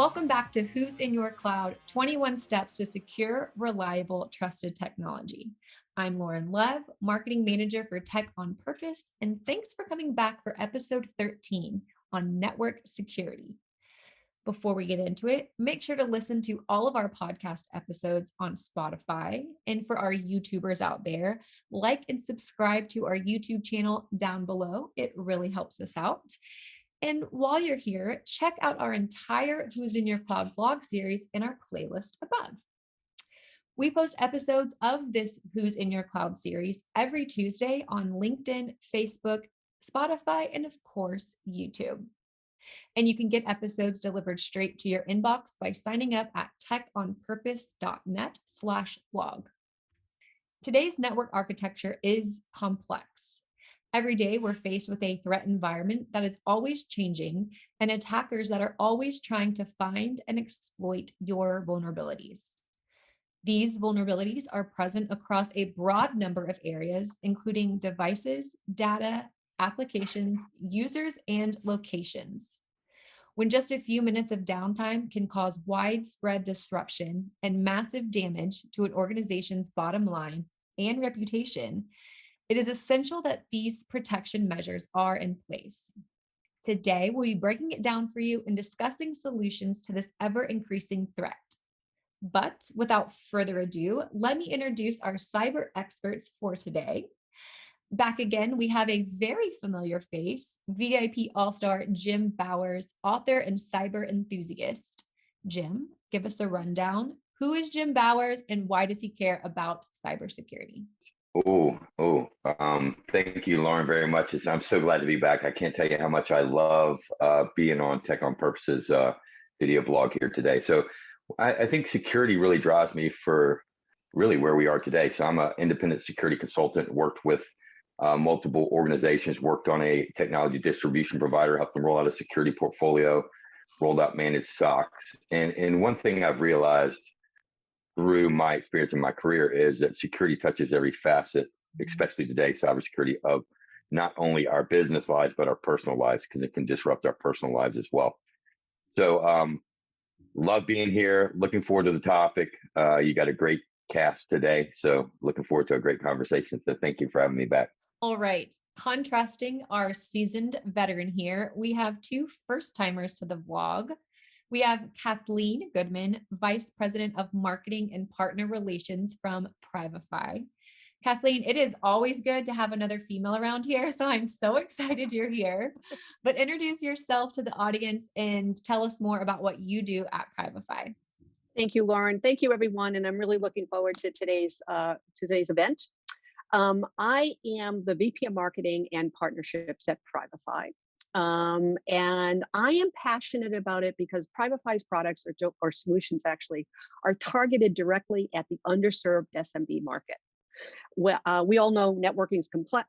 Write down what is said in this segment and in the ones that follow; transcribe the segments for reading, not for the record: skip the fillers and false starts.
Welcome back to Who's in Your Cloud, 21 Steps to Secure, Reliable, Trusted Technology. I'm Lauren Lev, Marketing Manager for TechOnPurpose, and thanks for coming back for episode 13 on network security. Before we get into it, make sure to listen to all of our podcast episodes on Spotify. And for our YouTubers out there, like and subscribe to our YouTube channel down below. It really helps us out. And while you're here, check out our entire Who's in Your Cloud vlog series in our playlist above. We post episodes of this Who's in Your Cloud series every Tuesday on LinkedIn, Facebook, Spotify, and of course, YouTube. And you can get episodes delivered straight to your inbox by signing up at techonpurpose.net/blog. Today's network architecture is complex. Every day, we're faced with a threat environment that is always changing and attackers that are always trying to find and exploit your vulnerabilities. These vulnerabilities are present across a broad number of areas, including devices, data, applications, users, and locations. When just a few minutes of downtime can cause widespread disruption and massive damage to an organization's bottom line and reputation, it is essential that these protection measures are in place. Today, we'll be breaking it down for you and discussing solutions to this ever-increasing threat. But without further ado, let me introduce our cyber experts for today. Back again, we have a very familiar face, VIP All-Star Jim Bowers, author and cyber enthusiast. Jim, give us a rundown. Who is Jim Bowers and why does he care about cybersecurity? Thank you, Lauren, very much. I'm so glad to be back. I can't tell you how much I love being on Tech on Purpose's video blog here today. So I think security really drives me for really where we are today. So I'm an independent security consultant, worked with multiple organizations, worked on a technology distribution provider, helped them roll out a security portfolio, rolled out managed SOCs. And one thing I've realized through my experience in my career is that security touches every facet, especially today, cybersecurity, of not only our business lives, but our personal lives, because it can disrupt our personal lives as well. So love being here. Looking forward to the topic. You got a great cast today. So looking forward to a great conversation. So thank you for having me back. All right. Contrasting our seasoned veteran here, we have two first-timers to the vlog. We have Kathleen Goodman, Vice President of Marketing and Partner Relations from Privify. Kathleen, it is always good to have another female around here, so I'm so excited you're here. But introduce yourself to the audience and tell us more about what you do at Privify. Thank you, Lauren. Thank you, everyone. And I'm really looking forward to today's event. I am the VP of Marketing and Partnerships at Privify. And I am passionate about it because Privify's products or solutions actually are targeted directly at the underserved SMB market. Well, we all know networking is complex,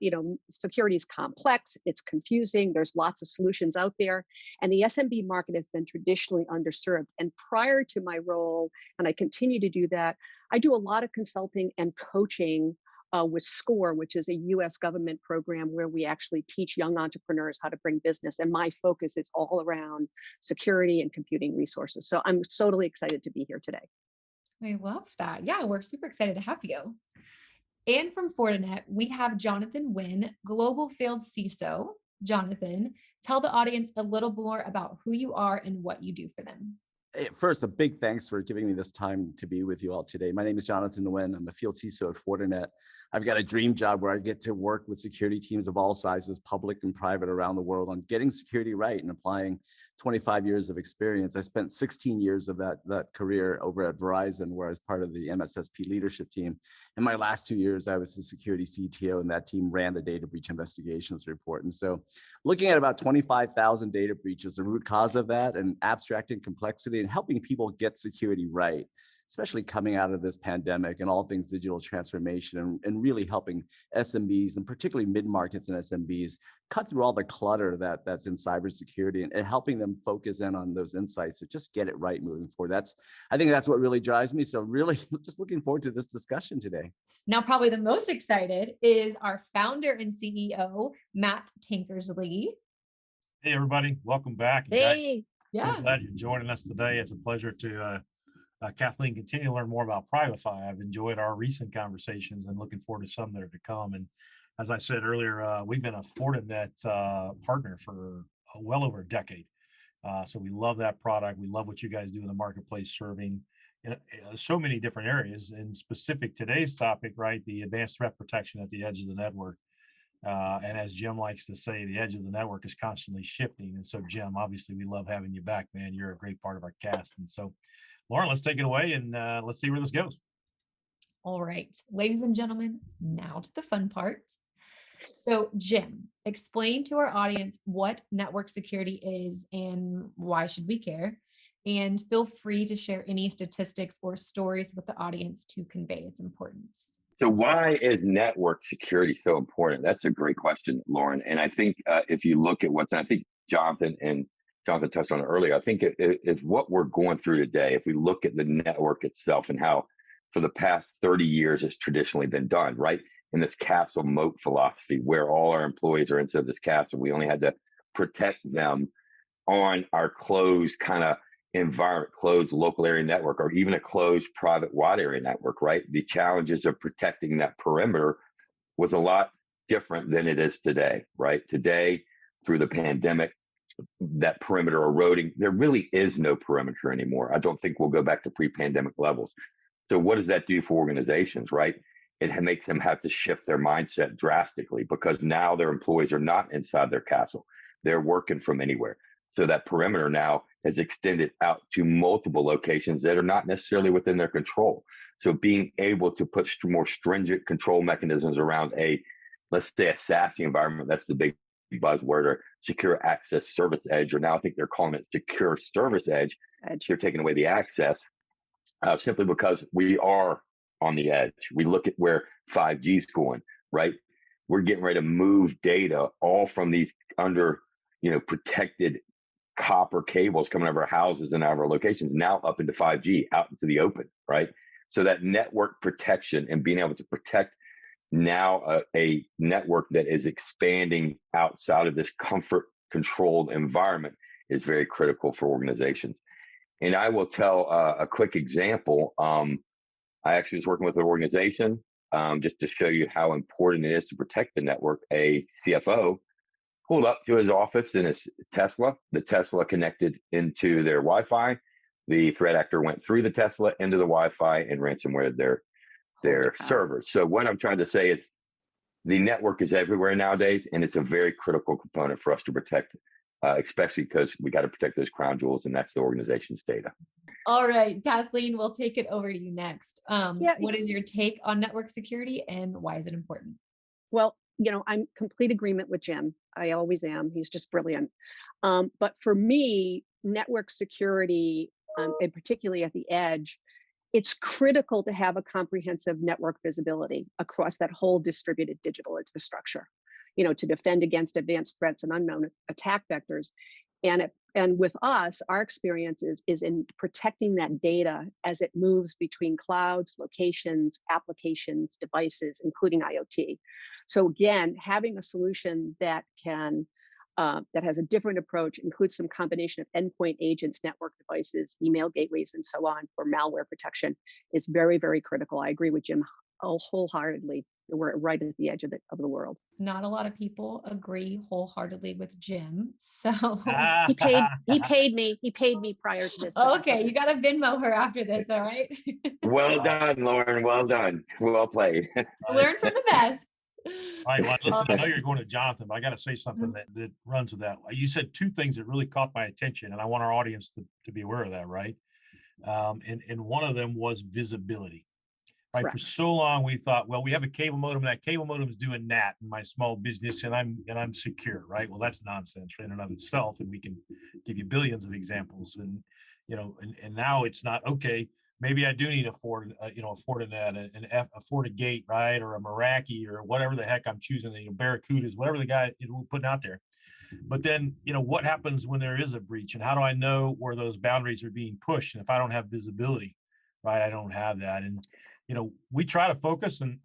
security is complex, it's confusing, there's lots of solutions out there, and the SMB market has been traditionally underserved. And prior to my role, and I continue to do that, I do a lot of consulting and coaching with SCORE, which is a US government program where we actually teach young entrepreneurs how to bring business. And my focus is all around security and computing resources. So I'm totally excited to be here today. I love that. Yeah, we're super excited to have you. And from Fortinet, we have Jonathan Nguyen, Global Field CISO. Jonathan, tell the audience a little more about who you are and what you do for them. First, a big thanks for giving me this time to be with you all today. My name is Jonathan Nguyen. I'm a field CISO at Fortinet. I've got a dream job where I get to work with security teams of all sizes, public and private, around the world on getting security right and applying 25 years of experience. I spent 16 years of that career over at Verizon, where I was part of the MSSP leadership team. In my last 2 years, I was the security CTO, and that team ran the data breach investigations report. And so looking at about 25,000 data breaches, the root cause of that, and abstracting complexity and helping people get security right, especially coming out of this pandemic and all things digital transformation, and really helping SMBs and particularly mid-markets and SMBs cut through all the clutter that's in cybersecurity and helping them focus in on those insights to just get it right moving forward. I think that's what really drives me. So really just looking forward to this discussion today. Now, probably the most excited is our founder and CEO, Matt Tankersley. Hey, everybody. Welcome back. Hey. So Yeah. glad you're joining us today. It's a pleasure to, Kathleen, continue to learn more about Privify. I've enjoyed our recent conversations and looking forward to some that are to come. And as I said earlier, we've been a Fortinet partner for well over a decade. So we love that product. We love what you guys do in the marketplace, serving in so many different areas. In specific, today's topic, right, the advanced threat protection at the edge of the network. And as Jim likes to say, the edge of the network is constantly shifting. And so, Jim, obviously, we love having you back, man. You're a great part of our cast. And so, Lauren, let's take it away and let's see where this goes. All right, ladies and gentlemen, now to the fun part. So, Jim, explain to our audience what network security is and why should we care? And feel free to share any statistics or stories with the audience to convey its importance. So why is network security so important? That's a great question, Lauren. And I think if you look at I think Jonathan touched on it earlier, I think it's what we're going through today. If we look at the network itself and how for the past 30 years it's traditionally been done, right? In this castle moat philosophy where all our employees are inside this castle, we only had to protect them on our closed kind of environment, closed local area network, or even a closed private wide area network, right? The challenges of protecting that perimeter was a lot different than it is today, right? Today, through the pandemic, that perimeter eroding, there really is no perimeter anymore. I don't think we'll go back to pre-pandemic levels. So what does that do for organizations, right? It makes them have to shift their mindset drastically because now their employees are not inside their castle. They're working from anywhere. So that perimeter now has extended out to multiple locations that are not necessarily within their control. So being able to put more stringent control mechanisms around let's say a SASE environment, that's the big buzzword, or secure access service edge, or now I think they're calling it secure service edge. They're taking away the access simply because we are on the edge. We look at where 5G is going, right? We're getting ready to move data all from these protected copper cables coming out of our houses and out of our locations now up into 5G, out into the open, right? So that network protection and being able to protect now a network that is expanding outside of this comfort controlled environment is very critical for organizations. And I will tell a quick example. I actually was working with an organization just to show you how important it is to protect the network. A CFO pulled up to his office in his Tesla. The Tesla connected into their Wi-Fi. The threat actor went through the Tesla into the Wi-Fi and ransomware their servers. So what I'm trying to say is the network is everywhere nowadays, and it's a very critical component for us to protect, especially because we got to protect those crown jewels, and that's the organization's data. All right, Kathleen, we'll take it over to you next. Yeah. What is your take on network security and why is it important? Well, I'm complete agreement with Jim. I always am. He's just brilliant. But for me, network security, and particularly at the edge, it's critical to have a comprehensive network visibility across that whole distributed digital infrastructure, to defend against advanced threats and unknown attack vectors. And with us, our experience is in protecting that data as it moves between clouds, locations, applications, devices, including IoT. So again, having a solution that that has a different approach, includes some combination of endpoint agents, network devices, email gateways, and so on for malware protection is very, very critical. I agree with Jim wholeheartedly. We're right at the edge of the world. Not a lot of people agree wholeheartedly with Jim. So he paid me prior to this. Okay, you got to Venmo her after this, all right? Well done, Lauren. Well done. Well played. Learn from the best. All right, well, listen, I know you're going to Jonathan, but I got to say something that runs with that. You said two things that really caught my attention, and I want our audience to be aware of that, right? And one of them was visibility. Right. Correct. For so long, we thought, well, we have a cable modem, and that cable modem is doing that in my small business, and I'm secure, right? Well, that's nonsense in and of itself, and we can give you billions of examples. And and now it's not okay. Maybe I do need a Fortinet, a FortiGate, right, or a Meraki, or whatever the heck I'm choosing. Barracudas, whatever the guy we're putting out there. But then, what happens when there is a breach, and how do I know where those boundaries are being pushed? And if I don't have visibility, right, I don't have that. And we try to focus on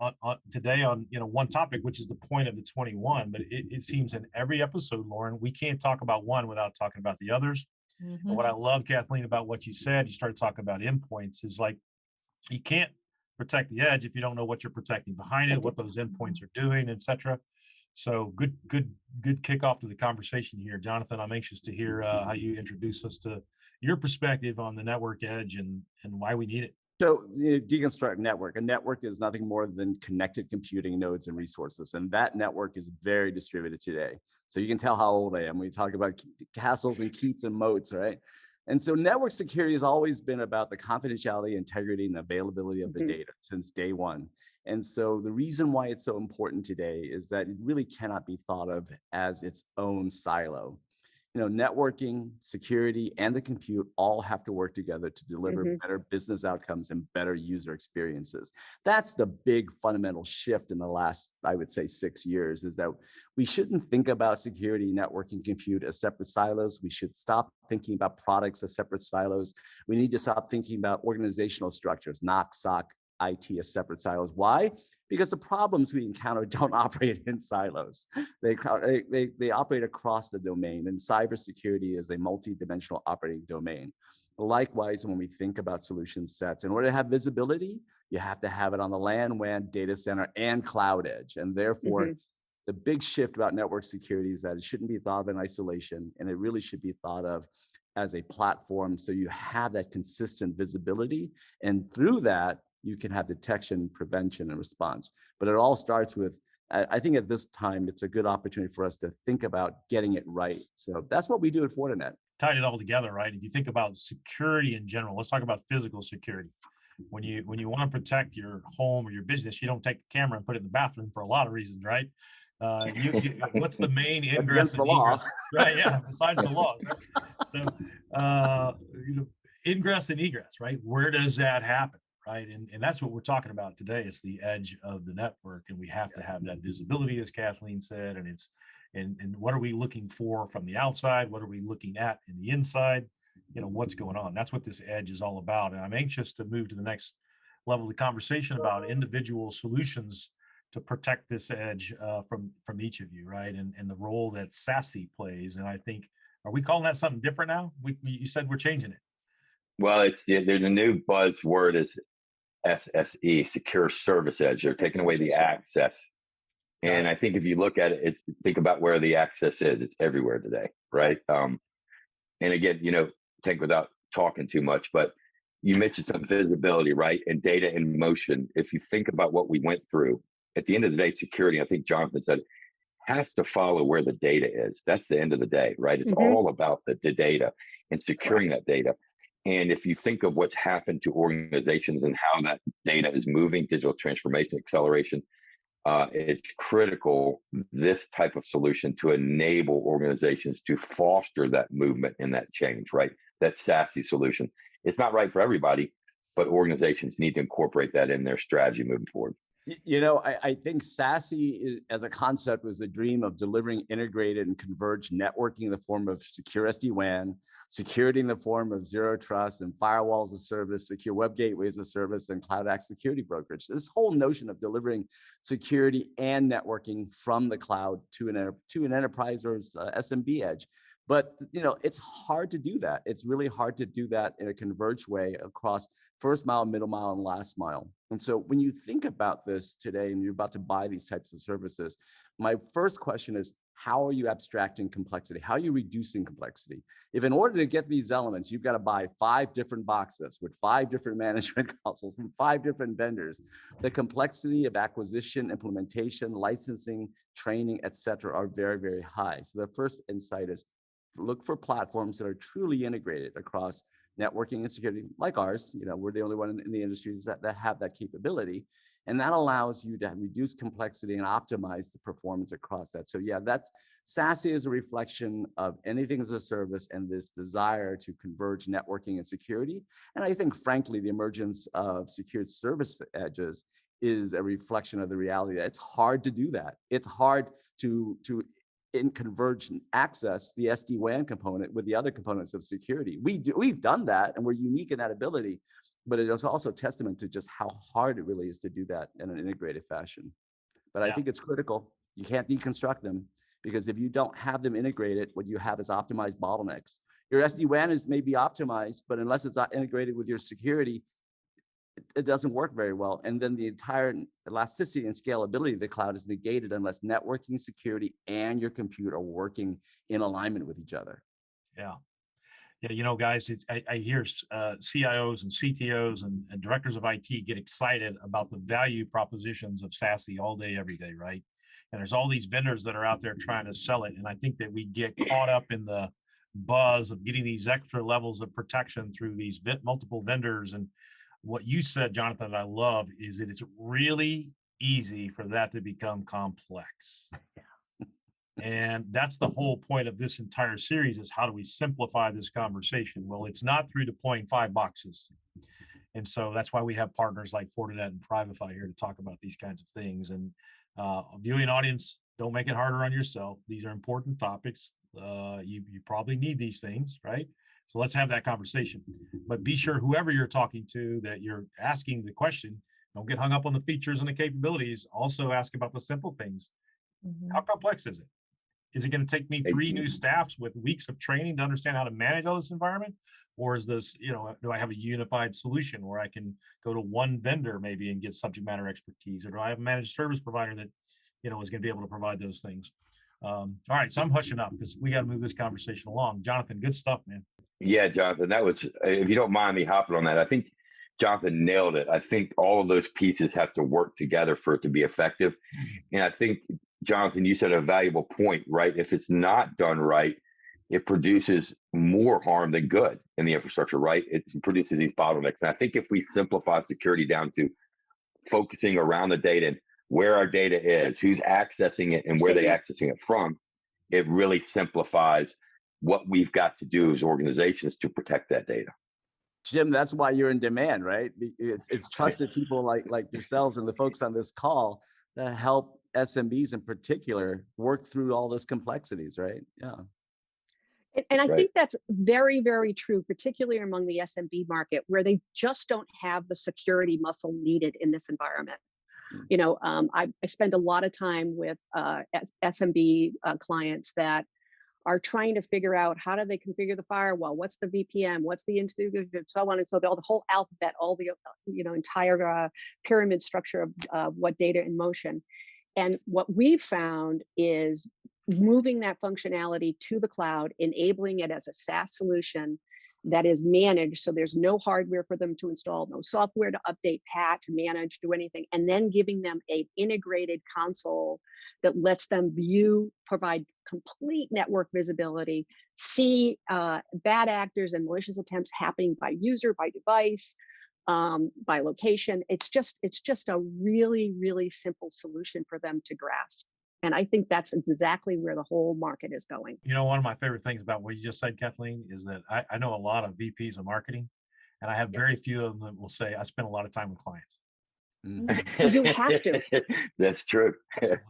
today on one topic, which is the point of the 21. But it seems in every episode, Lauren, we can't talk about one without talking about the others. And what I love, Kathleen, about what you said, you started talking about endpoints, is like, you can't protect the edge if you don't know what you're protecting behind it, what those endpoints are doing, et cetera. So good kickoff to the conversation here. Jonathan, I'm anxious to hear how you introduce us to your perspective on the network edge and why we need it. So deconstruct network. A network is nothing more than connected computing nodes and resources. And that network is very distributed today. So you can tell how old I am. We talk about castles and keeps and moats, right? And so network security has always been about the confidentiality, integrity, and availability of the data since day one. And so the reason why it's so important today is that it really cannot be thought of as its own silo. Networking, security, and the compute all have to work together to deliver better business outcomes and better user experiences. That's the big fundamental shift in the last, I would say, 6 years, is that we shouldn't think about security, networking, compute as separate silos. We should stop thinking about products as separate silos. We need to stop thinking about organizational structures, NOC, SOC, IT as separate silos. Why? Because the problems we encounter don't operate in silos. They operate across the domain, and cybersecurity is a multi-dimensional operating domain. Likewise, when we think about solution sets, in order to have visibility, you have to have it on the LAN, WAN, data center, and cloud edge. And therefore, the big shift about network security is that it shouldn't be thought of in isolation, and it really should be thought of as a platform, so you have that consistent visibility. And through that, you can have detection, prevention, and response. But it all starts with, I think at this time, it's a good opportunity for us to think about getting it right. So that's what we do at Fortinet. Tied it all together, right? If you think about security in general, let's talk about physical security. When you want to protect your home or your business, you don't take a camera and put it in the bathroom for a lot of reasons, right? What's the main ingress and egress? Right, yeah, besides the law. Right? So, ingress and egress, right? Where does that happen? Right. And that's what we're talking about today. It's the edge of the network. And we have to have that visibility, as Kathleen said. And what are we looking for from the outside? What are we looking at in the inside? What's going on? That's what this edge is all about. And I'm anxious to move to the next level of the conversation about individual solutions to protect this edge from each of you, right? And the role that SASE plays. And I think, are we calling that something different now? You said we're changing it. Well, there's a new buzzword is SSE, Secure Service Edge. They're taking away the access. And I think if you look at it, think about where the access is. It's everywhere today, right? And again, take without talking too much, but you mentioned some visibility, right? And data in motion. If you think about what we went through, at the end of the day, security, I think Jonathan said, has to follow where the data is. That's the end of the day, right? It's all about the data and securing that data. And if you think of what's happened to organizations and how that data is moving, digital transformation, acceleration, it's critical, this type of solution, to enable organizations to foster that movement and that change, right? That SASE solution. It's not right for everybody, but organizations need to incorporate that in their strategy moving forward. I think SASE as a concept was a dream of delivering integrated and converged networking in the form of secure SD-WAN, security in the form of zero trust and firewalls as a service, secure web gateways as a service, and cloud act security brokerage. This whole notion of delivering security and networking from the cloud to an enterprise or SMB edge. But it's hard to do that. It's really hard to do that in a converged way across first mile, middle mile, and last mile. And so when you think about this today and you're about to buy these types of services, my first question is, how are you abstracting complexity? How are you reducing complexity? If in order to get these elements, you've got to buy 5 different boxes with 5 different management consoles from 5 different vendors, the complexity of acquisition, implementation, licensing, training, et cetera, are very, very high. So the first insight is, look for platforms that are truly integrated across networking and security, like ours. We're the only one in the industry that have that capability. And that allows you to reduce complexity and optimize the performance across that. So yeah, that's SASE is a reflection of anything as a service and this desire to converge networking and security. And I think, frankly, the emergence of secured service edges is a reflection of the reality that it's hard to do that. It's hard to in convergent access the SD-WAN component with the other components of security. We've done that, and we're unique in that ability, but it is also testament to just how hard it really is to do that in an integrated fashion. But I think it's critical. You can't deconstruct them. Because if you don't have them integrated, what you have is optimized bottlenecks. Your SD-WAN is maybe optimized, but unless it's not integrated with your security, it doesn't work very well. And then the entire elasticity and scalability of the cloud is negated unless networking, security, and your compute are working in alignment with each other. Yeah. Yeah, guys, I hear CIOs and CTOs and directors of IT get excited about the value propositions of SASE all day, every day, right? And there's all these vendors that are out there trying to sell it. And I think that we get caught up in the buzz of getting these extra levels of protection through these multiple vendors. And what you said, Jonathan, that I love is that it's really easy for that to become complex. And that's the whole point of this entire series, is how do we simplify this conversation? Well, it's not through deploying 5 boxes. And so that's why we have partners like Fortinet and Privify here to talk about these kinds of things. And viewing audience, don't make it harder on yourself. These are important topics. You probably need these things, right? So let's have that conversation. But be sure whoever you're talking to, that you're asking the question, don't get hung up on the features and the capabilities. Also ask about the simple things. How complex is it? Is it going to take me 3 new staffs with weeks of training to understand how to manage all this environment? Or is this, do I have a unified solution where I can go to one vendor maybe and get subject matter expertise? Or do I have a managed service provider that, is going to be able to provide those things? All right, so I'm hushing up because we got to move this conversation along. Jonathan, good stuff, man. Yeah, Jonathan, that was, if you don't mind me hopping on that, I think Jonathan nailed it. I think all of those pieces have to work together for it to be effective. And I think, Jonathan, you said a valuable point, right? If it's not done right, it produces more harm than good in the infrastructure, right? It produces these bottlenecks. And I think if we simplify security down to focusing around the data and where our data is, who's accessing it, and where they're accessing it from, it really simplifies what we've got to do as organizations to protect that data. Jim, that's why you're in demand, right? It's trusted people like yourselves and the folks on this call that help SMBs in particular work through all those complexities, right? Yeah. And I think that's very, very true, particularly among the SMB market, where they just don't have the security muscle needed in this environment. I spend a lot of time with SMB clients that are trying to figure out how do they configure the firewall, what's the VPN, what's the so on and so the whole alphabet, all the entire pyramid structure of what data in motion. And what we've found is moving that functionality to the cloud, enabling it as a SaaS solution that is managed. So there's no hardware for them to install, no software to update, patch, manage, do anything. And then giving them an integrated console that lets them view, provide complete network visibility, see bad actors and malicious attempts happening by user, by device, by location. It's just a really, really simple solution for them to grasp. And I think that's exactly where the whole market is going. One of my favorite things about what you just said, Kathleen, is that I know a lot of VPs of marketing, and I have very few of them that will say, I spend a lot of time with clients. You have to. That's true.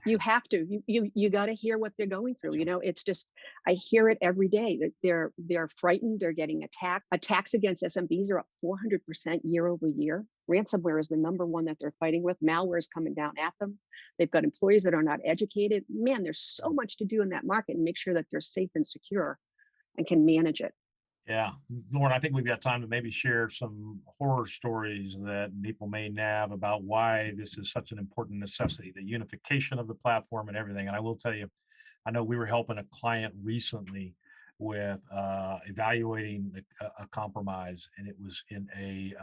You have to. You got to hear what they're going through. It's just, I hear it every day that they're frightened. They're getting attacked. Attacks against SMBs are up 400% year over year. Ransomware is the number one that they're fighting with. Malware is coming down at them. They've got employees that are not educated. Man, there's so much to do in that market and make sure that they're safe and secure and can manage it. Yeah, Lauren, I think we've got time to maybe share some horror stories that people may have about why this is such an important necessity, the unification of the platform and everything. And I will tell you, I know we were helping a client recently with evaluating a compromise, and it was in a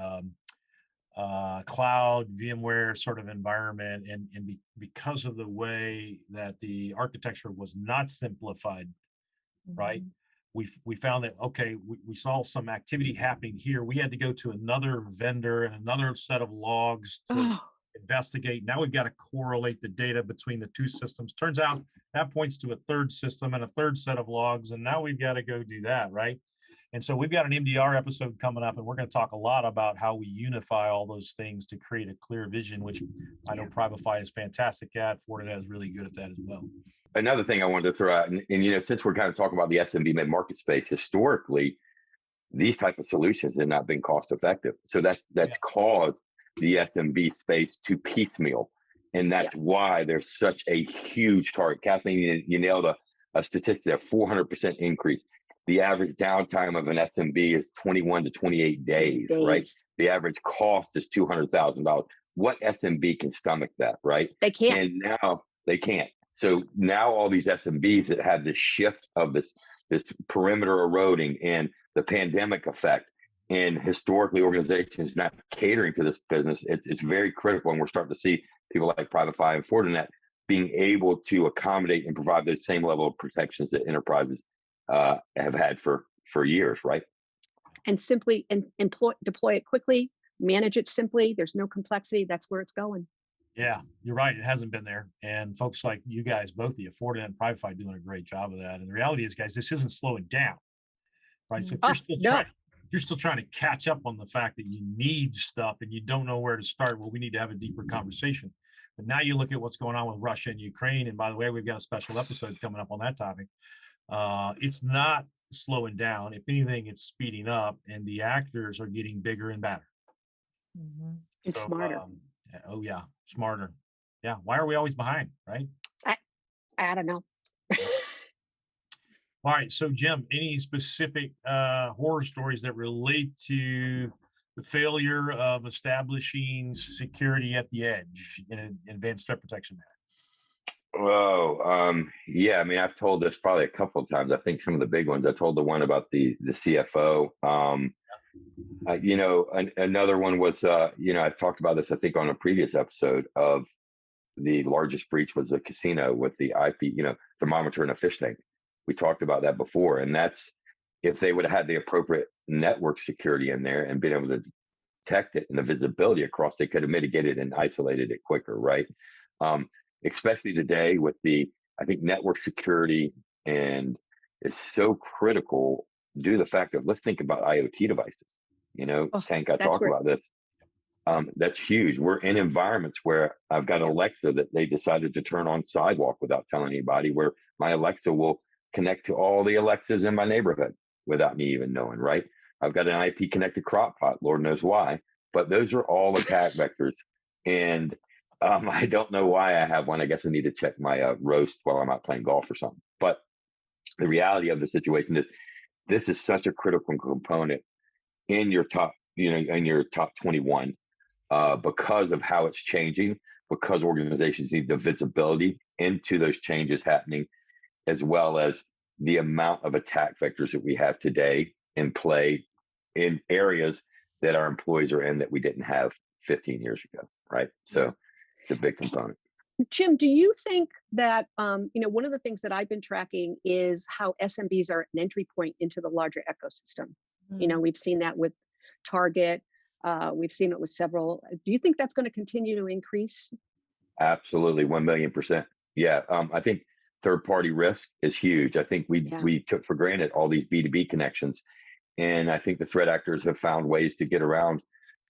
cloud VMware sort of environment. And because of the way that the architecture was not simplified, right? We found that, okay, we saw some activity happening here. We had to go to another vendor and another set of logs to investigate. Now we've got to correlate the data between the two systems. Turns out that points to a third system and a third set of logs. And now we've got to go do that, right? And so we've got an MDR episode coming up, and we're going to talk a lot about how we unify all those things to create a clear vision, which I know Privify is fantastic at. Fortinet is really good at that as well. Another thing I wanted to throw out, and since we're kind of talking about the SMB mid-market space, historically, these type of solutions have not been cost effective. So that's caused the SMB space to piecemeal And that's why there's such a huge target. Kathleen, you nailed a statistic, a 400% increase. The average downtime of an SMB is 21 to 28 days, right? The average cost is $200,000. What SMB can stomach that, right? They can't. And now they can't. So now all these SMBs that have this shift of this perimeter eroding and the pandemic effect, and historically organizations not catering to this business, it's very critical. And we're starting to see people like Privify and Fortinet being able to accommodate and provide those same level of protections that enterprises have had for years, right? And simply deploy it quickly, manage it simply. There's no complexity. That's where it's going. Yeah, you're right. It hasn't been there. And folks like you guys, both of you, Fortinet and Privify, doing a great job of that. And the reality is, guys, this isn't slowing down, right? So if you're still trying to catch up on the fact that you need stuff and you don't know where to start, well, we need to have a deeper conversation. But now you look at what's going on with Russia and Ukraine. And by the way, we've got a special episode coming up on that topic. It's not slowing down. If anything, it's speeding up, and the actors are getting bigger and better. Mm-hmm. It's smarter. Oh yeah, smarter. Yeah. Why are we always behind, right? I don't know. All right. So Jim, any specific horror stories that relate to the failure of establishing security at the edge in an advanced threat protection manner? Oh, yeah. I mean, I've told this probably a couple of times. I think some of the big ones. I told the one about the CFO. Another one was, I've talked about this, I think, on a previous episode of the largest breach was a casino with the IP, thermometer and a fish tank. We talked about that before. And that's, if they would have had the appropriate network security in there and been able to detect it and the visibility across, they could have mitigated and isolated it quicker, right? Especially today with I think network security, and it's so critical due to the fact of, let's think about IoT devices. Tank, I talk about this. That's huge. We're in environments where I've got Alexa that they decided to turn on sidewalk without telling anybody, where my Alexa will connect to all the Alexas in my neighborhood without me even knowing, right? I've got an IP connected crock pot, Lord knows why, but those are all attack vectors. And I don't know why I have one. I guess I need to check my roast while I'm out playing golf or something. But the reality of the situation is, this is such a critical component in your top, in your top 21, because of how it's changing, because organizations need the visibility into those changes happening, as well as the amount of attack vectors that we have today in play in areas that our employees are in that we didn't have 15 years ago, right? So it's a big component. Jim, do you think that, one of the things that I've been tracking is how SMBs are an entry point into the larger ecosystem. We've seen that with Target. We've seen it with several. Do you think that's going to continue to increase? Absolutely, 1,000,000%. Yeah, I think third-party risk is huge. I think we took for granted all these B2B connections, and I think the threat actors have found ways to get around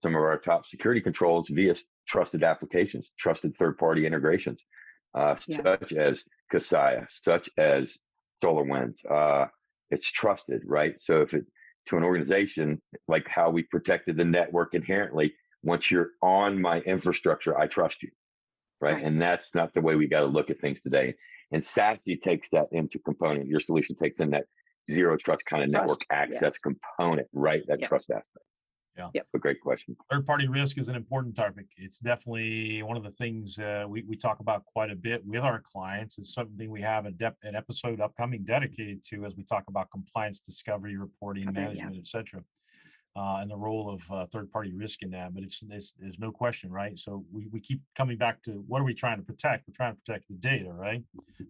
some of our top security controls via trusted applications, trusted third-party integrations, such as Kaseya, such as SolarWinds. It's trusted, right? So if to an organization, like how we protected the network inherently, once you're on my infrastructure, I trust you, right? And that's not the way we got to look at things today. And SASE takes that into component. Your solution takes in that zero trust kind of network access component, right? That trust aspect. Yeah. Yep. A great question. Third-party risk is an important topic. It's definitely one of the things we talk about quite a bit with our clients. It's something we have an episode upcoming dedicated to, as we talk about compliance, discovery, reporting, management, et cetera, and the role of third-party risk in that. But there's no question, right? So we keep coming back to, what are we trying to protect? We're trying to protect the data, right?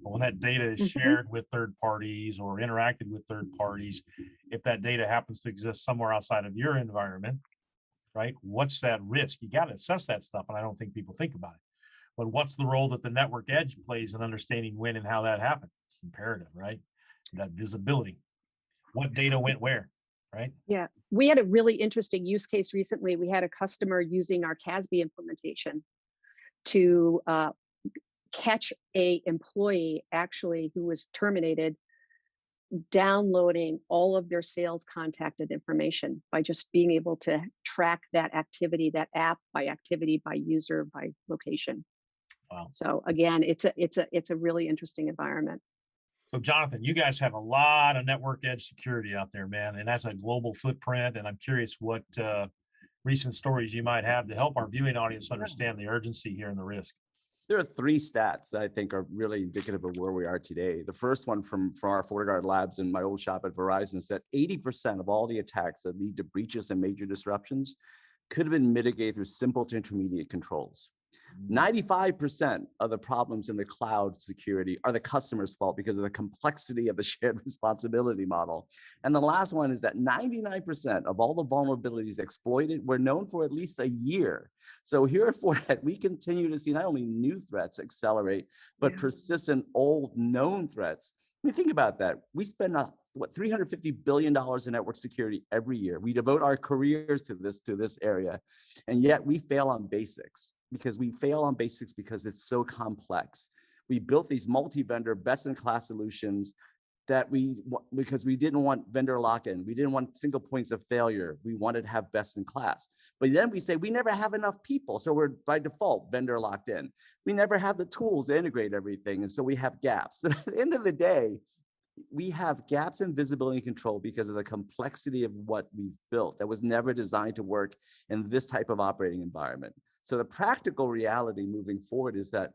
But when that data is shared with third parties or interacted with third parties, if that data happens to exist somewhere outside of your environment, right? What's that risk? You got to assess that stuff, and I don't think people think about it. But what's the role that the network edge plays in understanding when and how that happened? It's imperative, right? That visibility. What data went where, right? Yeah, we had a really interesting use case recently. We had a customer using our CASB implementation to catch a employee actually who was terminated downloading all of their sales contacted information by just being able to track that activity, that app by activity, by user, by location. Wow. So again, it's a really interesting environment. So Jonathan, you guys have a lot of network edge security out there, man, and that's a global footprint. And I'm curious what recent stories you might have to help our viewing audience understand the urgency here and the risk. There are three stats that I think are really indicative of where we are today. The first one from our FortiGuard labs in my old shop at Verizon is that 80% of all the attacks that lead to breaches and major disruptions could have been mitigated through simple to intermediate controls. 95% of the problems in the cloud security are the customer's fault because of the complexity of the shared responsibility model. And the last one is that 99% of all the vulnerabilities exploited were known for at least a year. So here at Fortinet, we continue to see not only new threats accelerate, but persistent old known threats. I mean, think about that. We spend $350 billion in network security every year. We devote our careers to this area, and yet we fail on basics because it's so complex. We built these multi-vendor, best-in-class solutions because we didn't want vendor lock-in. We didn't want single points of failure. We wanted to have best-in-class. But then we say we never have enough people, so we're by default vendor locked in. We never have the tools to integrate everything, and so we have gaps. At the end of the day, we have gaps in visibility and control because of the complexity of what we've built that was never designed to work in this type of operating environment. So the practical reality moving forward is that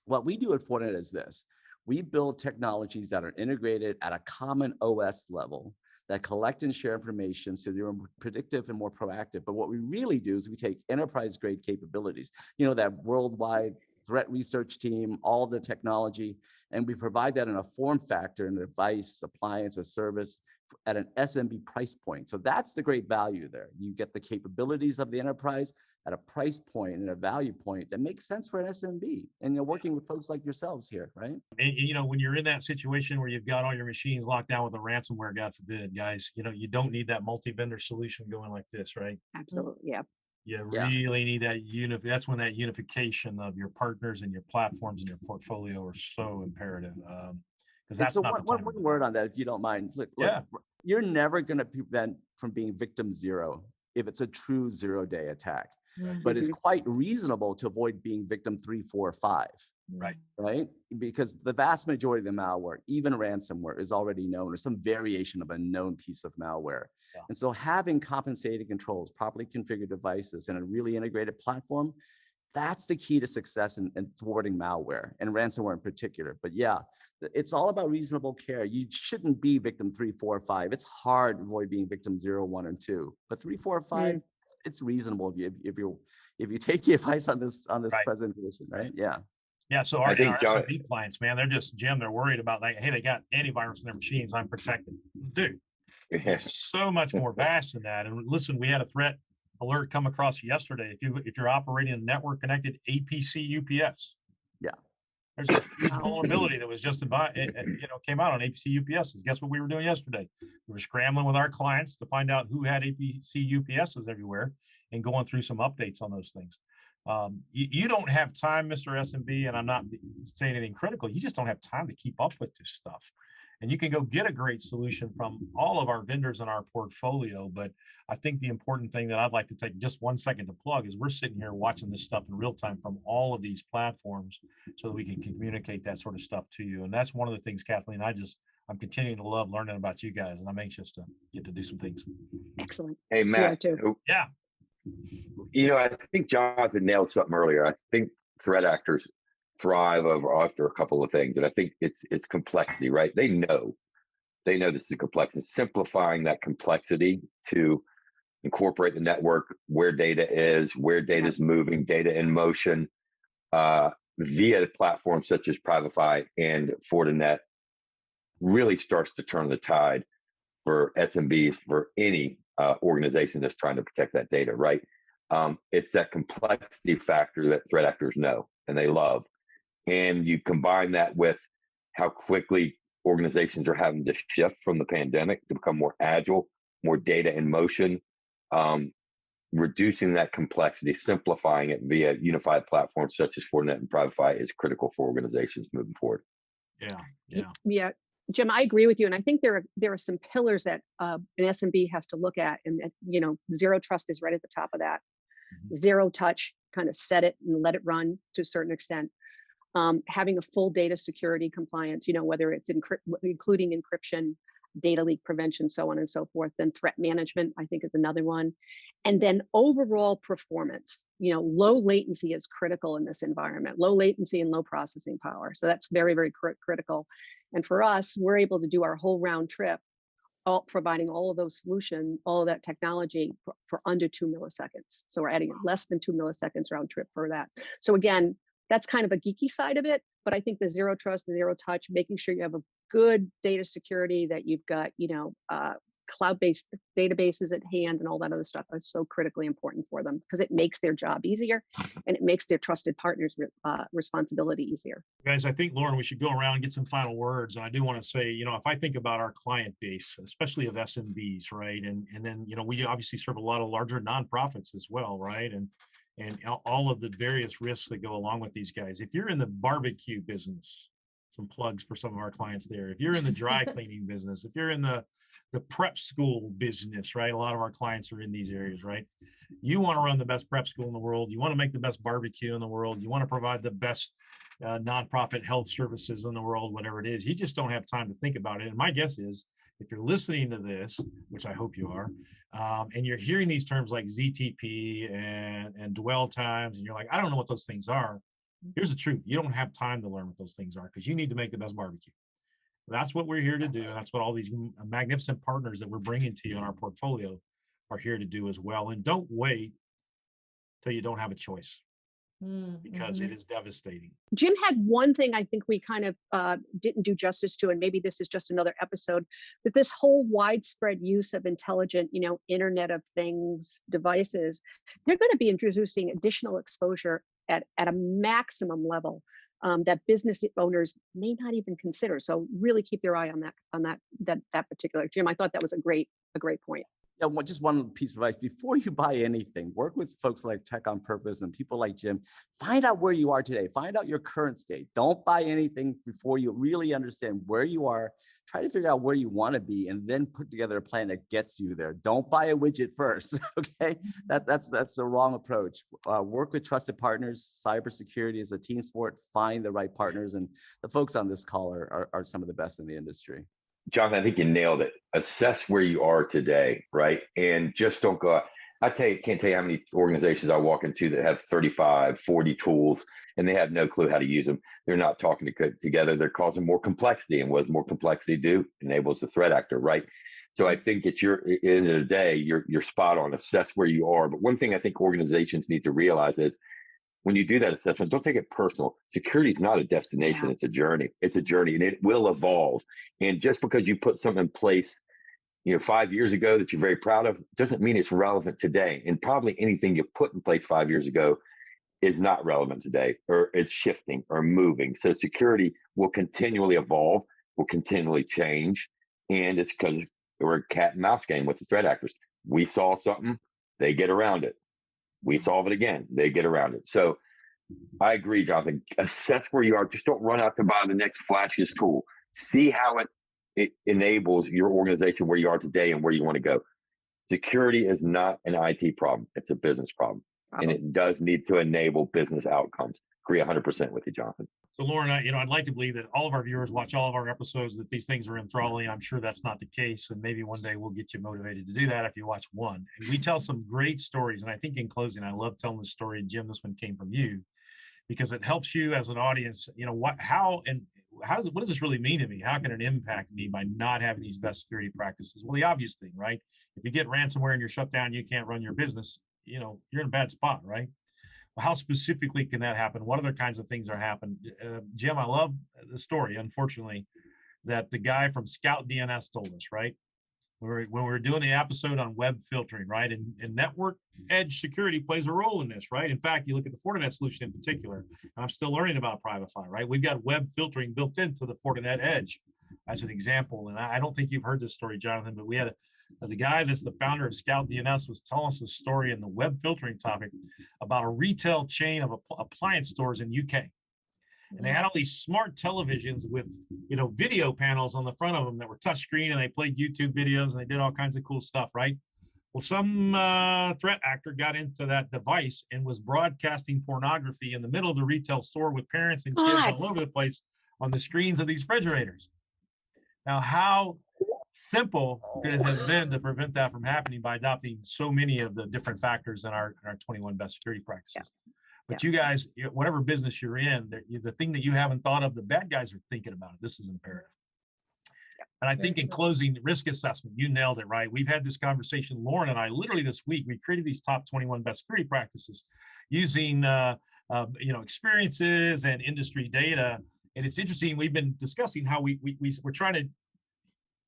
what we do at Fortinet is this. We build technologies that are integrated at a common OS level that collect and share information so they're more predictive and more proactive. But what we really do is we take enterprise-grade capabilities, that worldwide threat research team, all the technology, and we provide that in a form factor, in a device, appliance, a service at an SMB price point. So that's the great value there. You get the capabilities of the enterprise at a price point and a value point that makes sense for an SMB. And you're working with folks like yourselves here, right? And, when you're in that situation where you've got all your machines locked down with a ransomware, God forbid, guys, you don't need that multi-vendor solution going like this, right? Absolutely, yeah. You really need that that's when that unification of your partners and your platforms and your portfolio are so imperative. Because that's not the time. One word on that, if you don't mind. Look, you're never going to prevent from being victim zero if it's a true 0-day attack. Mm-hmm. But it's quite reasonable to avoid being victim 3, 4, 5. Right? Because the vast majority of the malware, even ransomware, is already known or some variation of a known piece of malware. Yeah. And so having compensated controls, properly configured devices, and a really integrated platform, that's the key to success in thwarting malware and ransomware in particular. But yeah, it's all about reasonable care. You shouldn't be victim 3, 4, 5. It's hard to avoid being victim 0, 1, and 2. But 3, 4, 5, it's reasonable if you take the advice on this presentation, right? Yeah. Yeah, so our SMB clients, man, they're just, Jim, they're worried about hey, they got antivirus in their machines, I'm protected. Dude, it's so much more vast than that. And listen, we had a threat alert come across yesterday. If you're operating a network connected APC UPS, there's a huge vulnerability that was just came out on APC UPSs. Guess what we were doing yesterday? We were scrambling with our clients to find out who had APC UPSs everywhere and going through some updates on those things. You don't have time, Mr. SMB, and I'm not saying anything critical. You just don't have time to keep up with this stuff. And you can go get a great solution from all of our vendors in our portfolio. But I think the important thing that I'd like to take just 1 second to plug is we're sitting here watching this stuff in real time from all of these platforms so that we can communicate that sort of stuff to you. And that's one of the things, Kathleen, I'm continuing to love learning about you guys, and I'm anxious to get to do some things. Excellent. Hey, Matt. Yeah. I think Jonathan nailed something earlier. I think threat actors thrive after a couple of things, and I think it's complexity, right? They know this is complex, and simplifying that complexity to incorporate the network where data is moving, data in motion via platforms such as Privify and Fortinet really starts to turn the tide for SMBs, for any organization that's trying to protect that data, right? It's that complexity factor that threat actors know and they love. And you combine that with how quickly organizations are having to shift from the pandemic to become more agile, more data in motion, reducing that complexity, simplifying it via unified platforms such as Fortinet and Privify is critical for organizations moving forward. Yeah. Jim, I agree with you. And I think there are some pillars that an SMB has to look at. And, zero trust is right at the top of that. Mm-hmm. Zero touch, kind of set it and let it run to a certain extent. Having a full data security compliance, whether it's including encryption, data leak prevention, so on and so forth. Then threat management, I think, is another one. And then overall performance. Low latency is critical in this environment, low latency and low processing power. So that's very, very critical. And for us, we're able to do our whole round trip, providing all of those solutions, all of that technology for under 2 milliseconds. So we're adding less than 2 milliseconds round trip for that. So again, that's kind of a geeky side of it, but I think the zero trust, the zero touch, making sure you have a good data security, that you've got, cloud-based databases at hand and all that other stuff is so critically important for them, because it makes their job easier and it makes their trusted partners responsibility easier. Guys, I think, Lauren, we should go around and get some final words. And I do want to say, if I think about our client base, especially of SMBs, right? And then, we obviously serve a lot of larger nonprofits as well, right? And all of the various risks that go along with these guys. If you're in the barbecue business, some plugs for some of our clients there. If you're in the dry cleaning business, if you're in the prep school business, right? A lot of our clients are in these areas, right? You want to run the best prep school in the world. You want to make the best barbecue in the world. You want to provide the best nonprofit health services in the world, whatever it is. You just don't have time to think about it. And my guess is, if you're listening to this, which I hope you are, and you're hearing these terms like ZTP and dwell times, and you're like, I don't know what those things are. Here's the truth. You don't have time to learn what those things are, because you need to make the best barbecue. That's what we're here to do. And that's what all these magnificent partners that we're bringing to you in our portfolio are here to do as well. And don't wait till you don't have a choice, because it is devastating. Jim had one thing I think we kind of didn't do justice to, and maybe this is just another episode, but this whole widespread use of intelligent, Internet of Things devices, they're going to be introducing additional exposure at a maximum level that business owners may not even consider. So really keep your eye on that particular. Jim, I thought that was a great point. Yeah, just one piece of advice. Before you buy anything, work with folks like TechOnPurpose and people like Jim. Find out where you are today. Find out your current state. Don't buy anything before you really understand where you are. Try to figure out where you want to be, and then put together a plan that gets you there. Don't buy a widget first, okay? That's the wrong approach. Work with trusted partners. Cybersecurity is a team sport. Find the right partners, and the folks on this call are some of the best in the industry. Jonathan, I think you nailed it. Assess where you are today, right? And just don't go out. Can't tell you how many organizations I walk into that have 35, 40 tools, and they have no clue how to use them. They're not talking together. They're causing more complexity. And what does more complexity do? Enables the threat actor, right? So I think at the end of the day, you're spot on. Assess where you are. But one thing I think organizations need to realize is, when you do that assessment, don't take it personal. Security is not a destination. It's a journey. It's a journey, and it will evolve. And just because you put something in place, 5 years ago that you're very proud of, doesn't mean it's relevant today. And probably anything you put in place 5 years ago is not relevant today, or it's shifting or moving. So security will continually evolve, will continually change. And it's because we're a cat and mouse game with the threat actors. We saw something, they get around it. We solve it again, they get around it. So I agree, Jonathan. Assess where you are. Just don't run out to buy the next flashiest tool. See how it enables your organization where you are today and where you want to go. Security is not an IT problem. It's a business problem. And it does need to enable business outcomes. Agree 100% with you, Jonathan. So, Lauren, I'd like to believe that all of our viewers watch all of our episodes, that these things are enthralling. I'm sure that's not the case. And maybe one day we'll get you motivated to do that if you watch one. And we tell some great stories. And I think in closing, I love telling the story. And Jim, this one came from you, because it helps you as an audience. What does this really mean to me? How can it impact me by not having these best security practices? Well, the obvious thing, right? If you get ransomware and you're shut down, you can't run your business, you're in a bad spot, right? How specifically can that happen? What other kinds of things are happening? Jim, I love the story, unfortunately, that the guy from Scout DNS told us, right? When we were doing the episode on web filtering, right? And network edge security plays a role in this, right? In fact, you look at the Fortinet solution in particular, and I'm still learning about Privify, right? We've got web filtering built into the Fortinet edge as an example. And I don't think you've heard this story, Jonathan, but we had the guy that's the founder of Scout DNS was telling us a story in the web filtering topic about a retail chain of appliance stores in UK. And they had all these smart televisions with, video panels on the front of them that were touchscreen, and they played YouTube videos and they did all kinds of cool stuff, right? Well, some threat actor got into that device and was broadcasting pornography in the middle of the retail store with parents and kids all over the place on the screens of these refrigerators. Now, how simple could it have been to prevent that from happening by adopting so many of the different factors in our 21 best security practices? But you guys, whatever business you're in, the thing that you haven't thought of, the bad guys are thinking about it. This is imperative. And I think in closing, risk assessment, you nailed it, right? We've had this conversation, Lauren and I, literally this week. We created these top 21 best security practices using experiences and industry data. And it's interesting, we've been discussing how we're trying to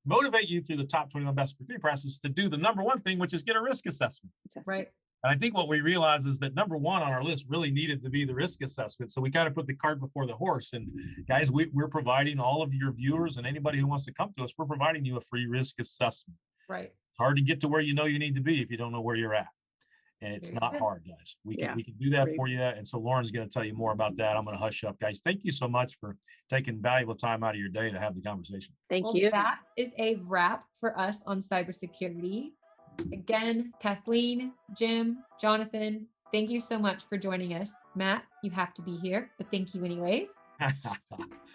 motivate you through the top 21 best security practices to do the number one thing, which is get a risk assessment. Right. And I think what we realized is that number one on our list really needed to be the risk assessment. So we kind of put the cart before the horse. And guys, we're providing all of your viewers and anybody who wants to come to us, we're providing you a free risk assessment. Right. It's hard to get to where you need to be if you don't know where you're at. And it's not hard, guys. We can do that for you. And so Lauren's going to tell you more about that. I'm going to hush up, guys. Thank you so much for taking valuable time out of your day to have the conversation. Thank you. That is a wrap for us on cybersecurity. Again, Kathleen, Jim, Jonathan, thank you so much for joining us. Matt, you have to be here, but thank you anyways.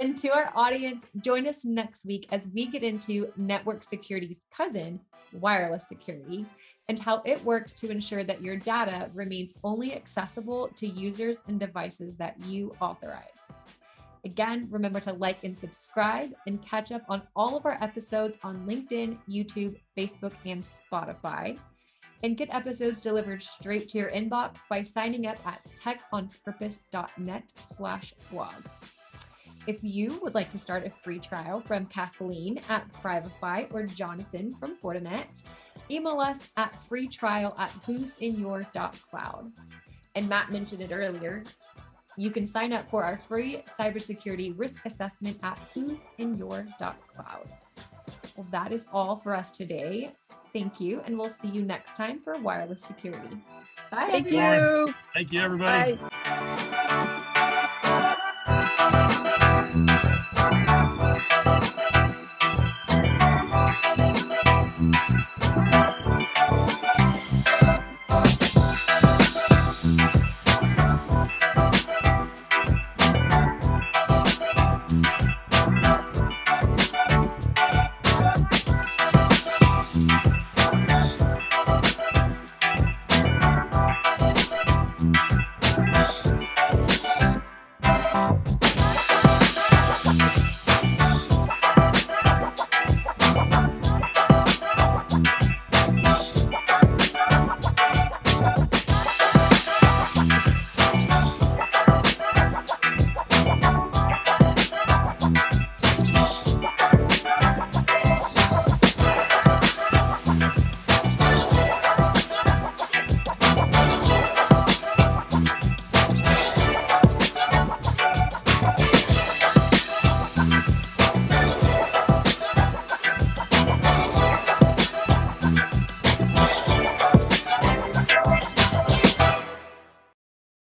And to our audience, join us next week as we get into network security's cousin, wireless security, and how it works to ensure that your data remains only accessible to users and devices that you authorize. Again, remember to like and subscribe and catch up on all of our episodes on LinkedIn, YouTube, Facebook, and Spotify. And get episodes delivered straight to your inbox by signing up at techonpurpose.net/blog. If you would like to start a free trial from Kathleen at Privify or Jonathan from Fortinet, email us at freetrial@who'sinyour.cloud. And Matt mentioned it earlier, you can sign up for our free cybersecurity risk assessment at who'sinyour.cloud. Well, that is all for us today. Thank you, and we'll see you next time for wireless security. Bye, Thank everyone. you. Thank you, everybody. Bye.